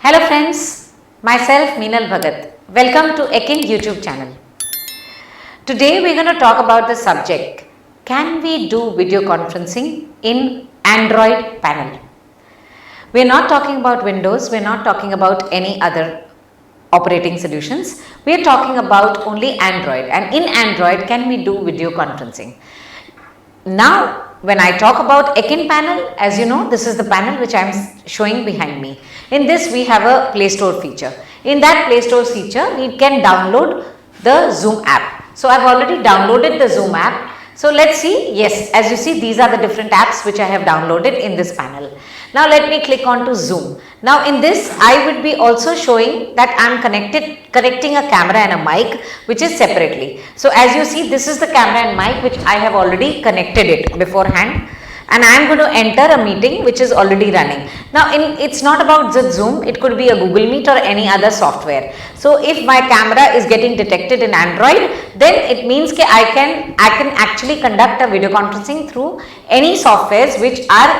Hello friends, myself Meenal Bhagat. Welcome to Ekin YouTube channel. Today we are going to talk about the subject, can we do video conferencing in Android panel? We are not talking about Windows, we are not talking about any other operating solutions. We are talking about only Android, and in Android can we do video conferencing? Now when I talk about Ekin panel, as you know, this is the panel which I am showing behind me. In this we have a Play Store feature. In that Play Store feature we can download the Zoom app. So I have already downloaded the Zoom app. So let's see. Yes, as you see, these are the different apps which I have downloaded in this panel. Now let me click on to Zoom. Now in this I would be also showing that I am connecting a camera and a mic which is separately. So as you see, this is the camera and mic which I have already connected it beforehand, and I am going to enter a meeting which is already running. Now it's not about just Zoom, it could be a Google Meet or any other software. So if my camera is getting detected in Android, then it means that I can actually conduct a video conferencing through any softwares which are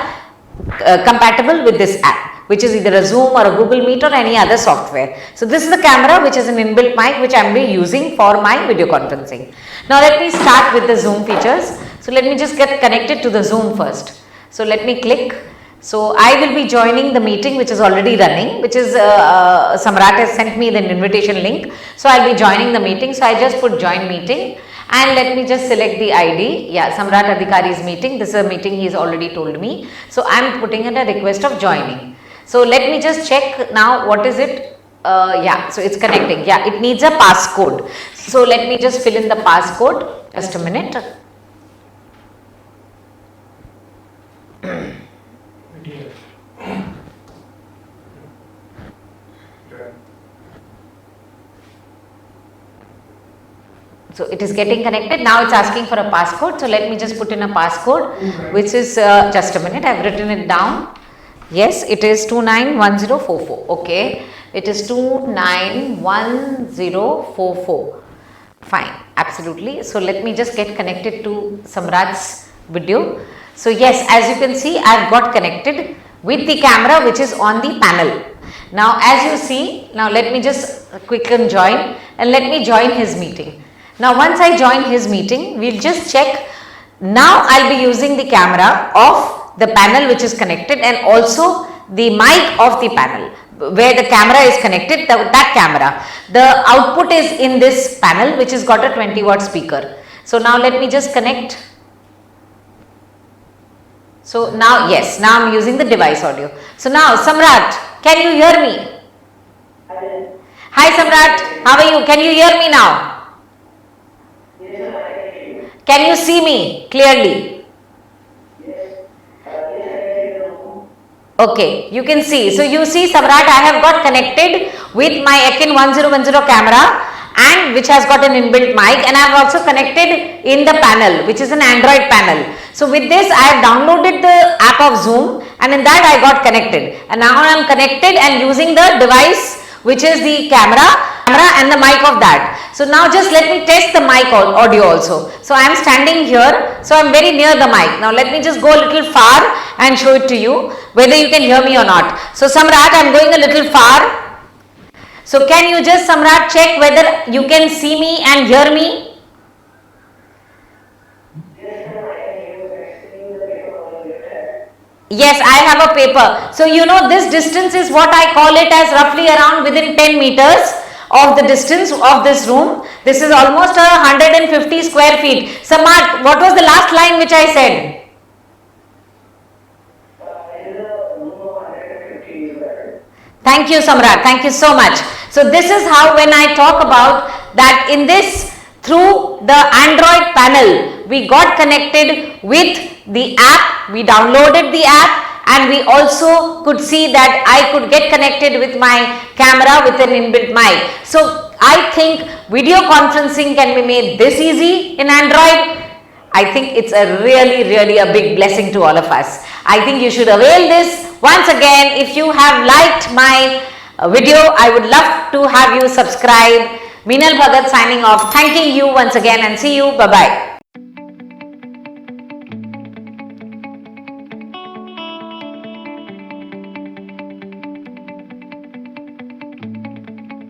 compatible with this app, which is either a Zoom or a Google Meet or any other software. So this is the camera which is an inbuilt mic which I am using for my video conferencing. Now let me start with the Zoom features. So let me just get connected to the Zoom first. So let me click. So I will be joining the meeting which is already running, which is Samrat has sent me the invitation link. So I will be joining the meeting. So I just put join meeting. And let me just select the ID. Yeah, Samrat Adhikari's meeting. This is a meeting he has already told me. So I am putting in a request of joining. So let me just check now what is it. Yeah, so it's connecting. Yeah, it needs a passcode. So let me just fill in the passcode. Just a minute. So it is getting connected. Now it's asking for a passcode. So let me just put in a passcode, which is just a minute. I've written it down. Yes, it is 291044. Okay, it is 291044. Fine, absolutely. So let me just get connected to Samrat's video. So yes, as you can see, I've got connected with the camera which is on the panel. Now as you see, now let me just click on join and let me join his meeting. Now once I join his meeting, we'll just check. Now I'll be using the camera of the panel which is connected and also the mic of the panel where the camera is connected, that camera. The output is in this panel which has got a 20-watt speaker. So now let me just connect. So now yes, now I'm using the device audio. So now Samrat, can you hear me? Hi Samrat, how are you? Can you hear me now? Can you see me clearly? Okay, you can see. So you see Samrat, I have got connected with my Ekin 1010 camera and which has got an inbuilt mic, and I have also connected in the panel which is an Android panel. So with this I have downloaded the app of Zoom and in that I got connected, and now I am connected and using the device which is the camera and the mic of that. So now just let me test the mic audio also. So I am standing here, so I am very near the mic. Now let me just go a little far and show it to you whether you can hear me or not. So Samrat, I am going a little far. So can you just Samrat check whether you can see me and hear me? Yes, I have a paper. So you know this distance is what I call it as roughly around within 10 meters of the distance of this room. This is almost 150 square feet. Samrat, what was the last line which I said? Thank you Samrat, thank you so much. So this is how when I talk about that in this through the Android panel we got connected with the app, we downloaded the app and we also could see that I could get connected with my camera with an inbuilt mic. So I think video conferencing can be made this easy in Android. I think it's a really a big blessing to all of us. I think you should avail this. Once again, if you have liked my video, I would love to have you subscribe. Meenal Bhagat signing off. Thanking you once again and see you. Bye-bye.